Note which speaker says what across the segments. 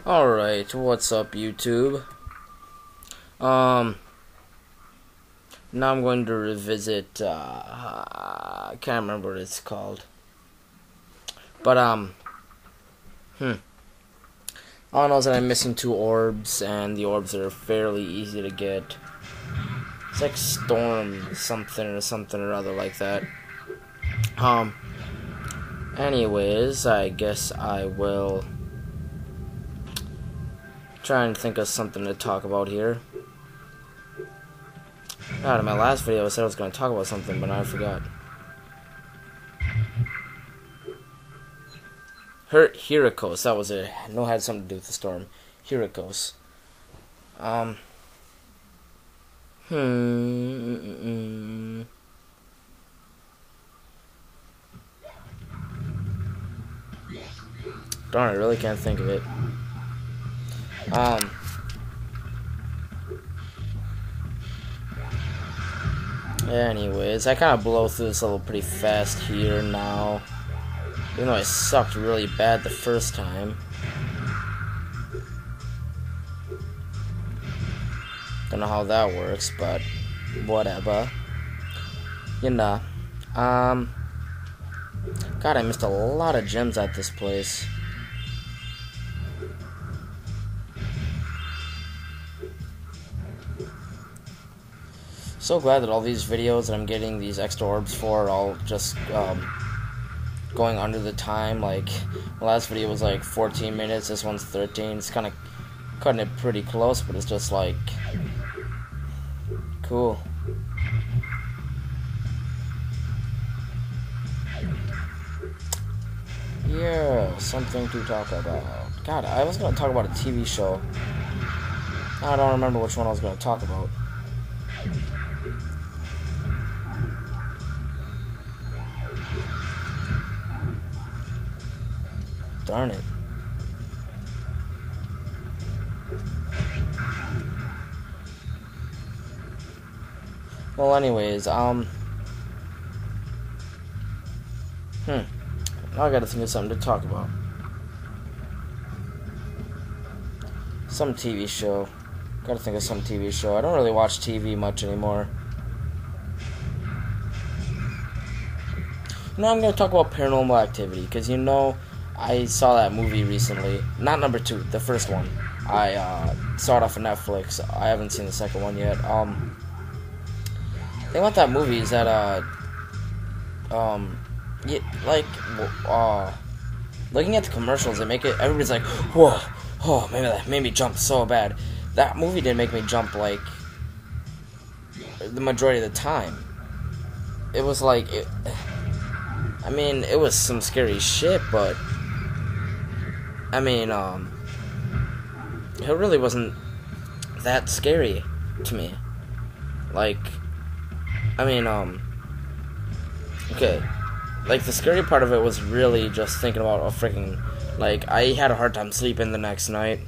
Speaker 1: Alright, what's up YouTube? Now I'm going to revisit, I can't remember what it's called. But, all I know is that I'm missing 2 orbs, and the orbs are fairly easy to get. It's like Storm something or other like that. Anyways, I guess I will try and think of something to talk about here. God, in my last video I said I was going to talk about something, but now I forgot. Hirikos, that was it. I know it had something to do with the storm. Hirikos. Darn, I really can't think of it. Anyways, I kind of blow through this level pretty fast here now. Even though I sucked really bad the first time. Don't know how that works, but whatever. You know. God, I missed a lot of gems at this place. So glad that all these videos that I'm getting these extra orbs for are all just going under the time. Like, the last video was like 14 minutes, this one's 13. It's kind of cutting it pretty close, but it's just like cool. Yeah, something to talk about. God, I was going to talk about a TV show. I don't remember which one I was going to talk about. Darn it. Well, anyways, now I gotta think of something to talk about. Some TV show. Gotta think of some TV show. I don't really watch TV much anymore. Now I'm gonna talk about Paranormal Activity, because you know, I saw that movie recently. Not number 2, the first one. I saw it off of Netflix. I haven't seen the second one yet. The thing about that movie is that looking at the commercials, they make it. Everybody's like, whoa, oh, maybe that made me jump so bad. That movie didn't make me jump like the majority of the time. It was like, I mean, it was some scary shit, but I mean, it really wasn't that scary to me. Like, I mean, okay, like, the scary part of it was really just thinking about a freaking, like, I had a hard time sleeping the next night.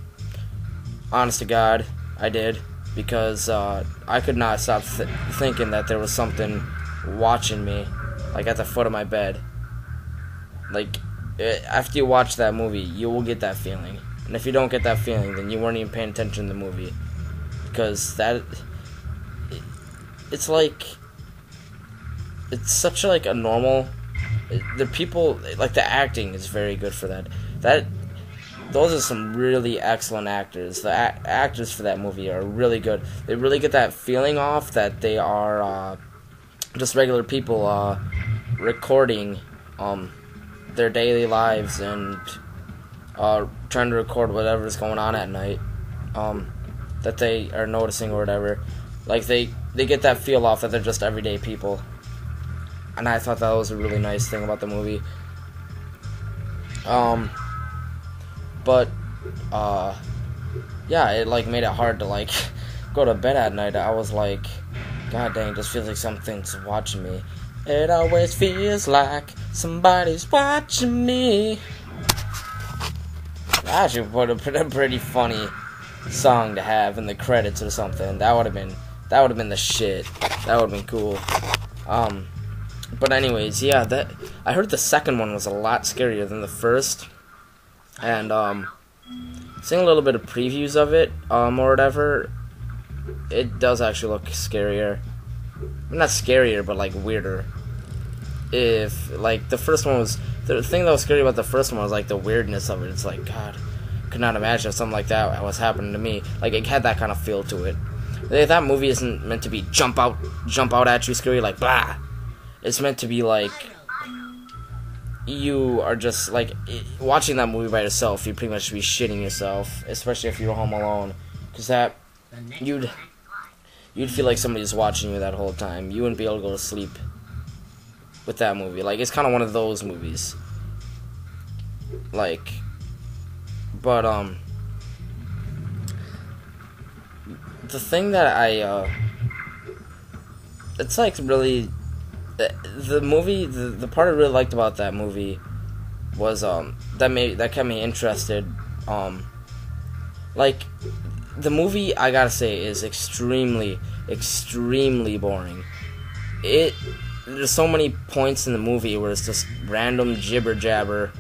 Speaker 1: Honest to God, I did, because, I could not stop thinking that there was something watching me, like, at the foot of my bed. Like, after you watch that movie, you will get that feeling. And if you don't get that feeling, then you weren't even paying attention to the movie. Because it's like, it's such like a normal, the people, like, the acting is very good for that. Those are some really excellent actors. The actors for that movie are really good. They really get that feeling off that they are just regular people recording their daily lives and trying to record whatever's going on at night that they are noticing or whatever. Like, they get that feel off that they're just everyday people. And I thought that was a really nice thing about the movie. But yeah, it like made it hard to like go to bed at night. I was like, God dang, it just feels like something's watching me. It always feels like somebody's watching me. I should put a pretty funny song to have in the credits or something. That would have been the shit. That would have been cool. But anyways, yeah, I heard the second one was a lot scarier than the first. And seeing a little bit of previews of it, or whatever, it does actually look scarier. Not scarier, but like weirder. If like the first one was, the thing that was scary about the first one was like the weirdness of it. It's like, God, could not imagine if something like that was happening to me. Like, it had that kind of feel to it. That movie isn't meant to be jump out at you scary, like blah. It's meant to be like, you are just like watching that movie by yourself. You pretty much be shitting yourself, especially if you're home alone, because that you'd feel like somebody's watching you that whole time. You wouldn't be able to go to sleep with that movie. Like, it's kind of one of those movies. Like, but the thing that it's like really, the movie, the part I really liked about that movie was that kept me interested. Like, the movie, I gotta say, is extremely boring. There's so many points in the movie where it's just random jibber jabber.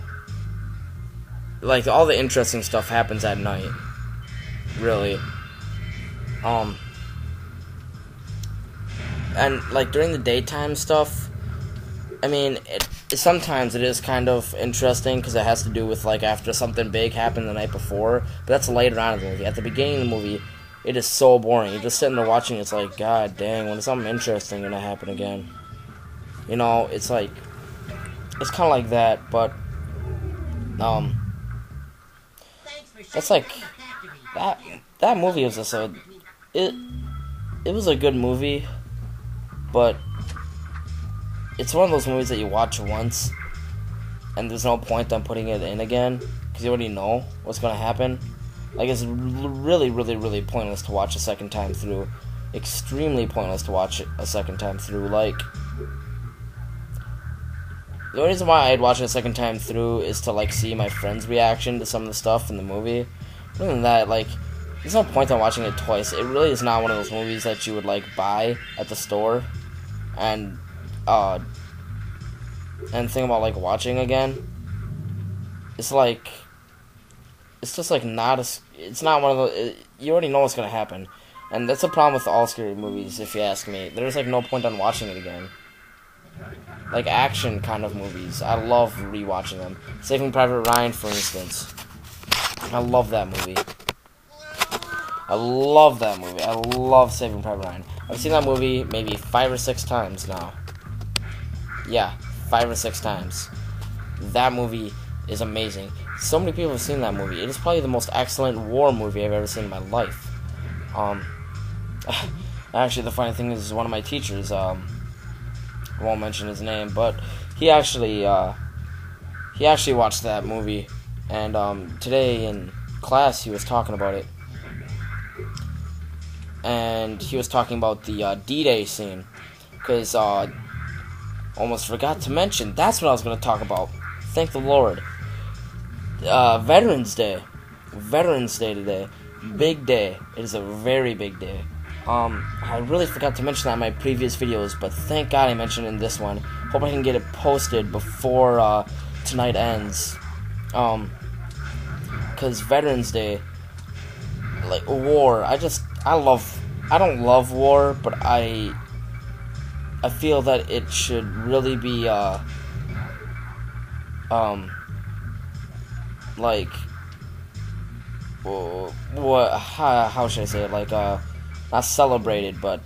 Speaker 1: Like, all the interesting stuff happens at night, really. And like during the daytime stuff, I mean, sometimes it is kind of interesting because it has to do with like after something big happened the night before. But that's later on in the movie. At the beginning of the movie, it is so boring. You're just sitting there watching. It's like, God dang, when is something interesting gonna happen again? You know, it's like, it's kind of like that. But it's like that movie was just it was a good movie, but it's one of those movies that you watch once and there's no point on putting it in again because you already know what's going to happen. Like, it's really pointless to watch a second time through. Extremely pointless to watch it a second time through. Like, the only reason why I'd watch it a second time through is to like see my friend's reaction to some of the stuff in the movie. Other than that, like, there's no point on watching it twice. It really is not one of those movies that you would like buy at the store and think about like watching again. It's like, it's just like it's not one of those, you already know what's gonna happen. And that's the problem with all scary movies, if you ask me. There's like no point on watching it again. Like action kind of movies, I love rewatching them. Saving Private Ryan, for instance. I love that movie. I love Saving Private Ryan. I've seen that movie maybe 5 or 6 times now. Yeah, 5 or 6 times. That movie is amazing. So many people have seen that movie. It is probably the most excellent war movie I've ever seen in my life. Actually, the funny thing is one of my teachers, I won't mention his name, but he actually watched that movie, and today in class he was talking about it. And he was talking about the D-Day scene, because almost forgot to mention, that's what I was going to talk about. Thank the Lord. Veterans Day today. Big day. It is a very big day. I really forgot to mention that in my previous videos, but thank God I mentioned it in this one. Hope I can get it posted before tonight ends. Because Veterans Day, like war, I don't love war, but I feel that it should really be like, how should I say it, like not celebrated, but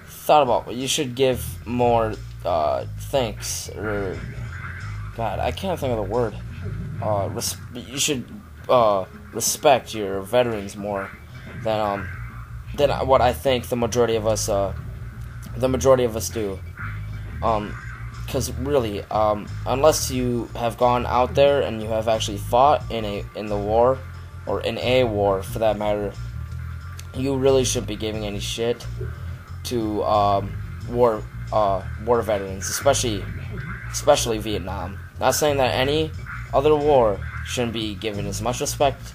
Speaker 1: thought about. You should give more thanks, or God, I can't think of the word. You should respect your veterans more than what I think the majority of us do. Because really, unless you have gone out there and you have actually fought in the war, or in a war for that matter, you really shouldn't be giving any shit to war veterans, especially Vietnam. Not saying that any other war shouldn't be given as much respect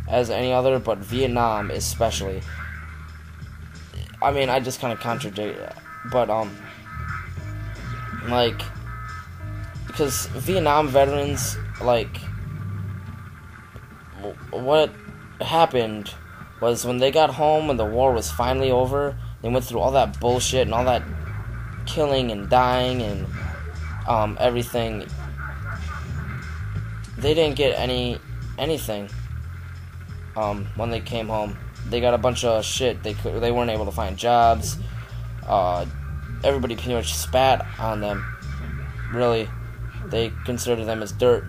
Speaker 1: as any other, but Vietnam especially. I mean, I just kind of contradict it, but like, because Vietnam veterans, like, what happened was when they got home and the war was finally over, they went through all that bullshit and all that killing and dying and everything. They didn't get anything when they came home. They got a bunch of shit. They weren't able to find jobs. Everybody pretty much spat on them. Really, they considered them as dirt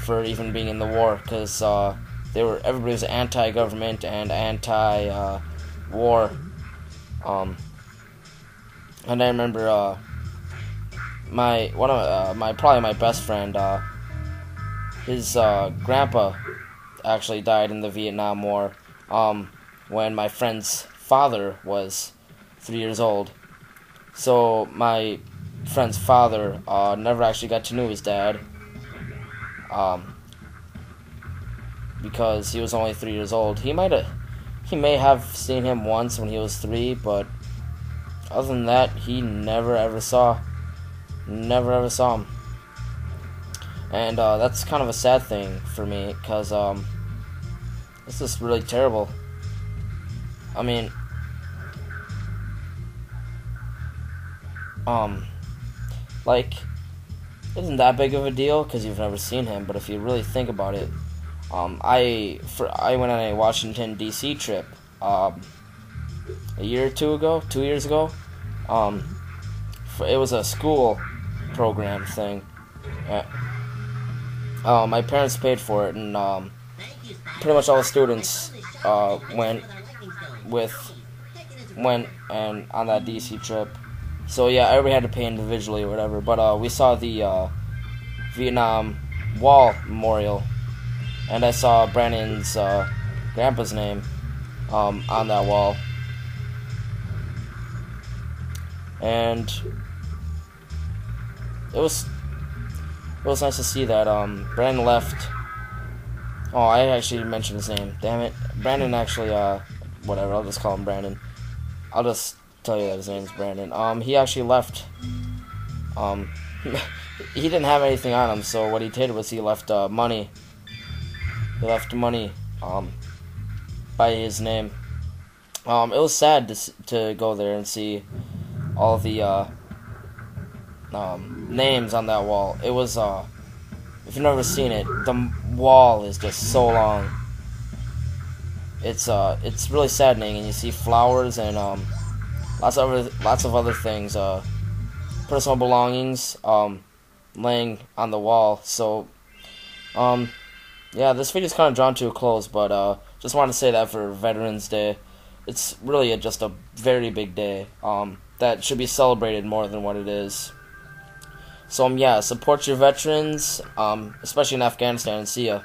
Speaker 1: for even being in the war, because everybody was anti-government and anti-war. And I remember probably my best friend, his grandpa actually died in the Vietnam War when my friend's father was 3 years old. So my friend's father never actually got to know his dad because he was only 3 years old. He may have seen him once when he was 3, but other than that, he never ever saw him. And that's kind of a sad thing for me, because this is really terrible. I mean, like, it isn't that big of a deal because you've never seen him, but if you really think about it, I went on a Washington D.C. trip a year or 2 years ago. It was a school program thing. My parents paid for it, and pretty much all the students went and on that DC trip. So yeah, everybody had to pay individually or whatever. But we saw the Vietnam Wall Memorial, and I saw Brandon's grandpa's name on that wall. And it was nice to see that. Brandon left. Oh, I actually mentioned his name. Damn it. Brandon actually, whatever, I'll just call him Brandon. I'll just tell you that his name's Brandon. He actually left. He didn't have anything on him, so what he did was he left money. He left money by his name. It was sad to go there and see all the names on that wall. It was, if you've never seen it, the wall is just so long. It's really saddening, and you see flowers and lots of other things, personal belongings laying on the wall. So yeah, this video's kind of drawn to a close, but just wanted to say that for Veterans Day, it's really just a very big day that should be celebrated more than what it is. So yeah, support your veterans, especially in Afghanistan, and see ya.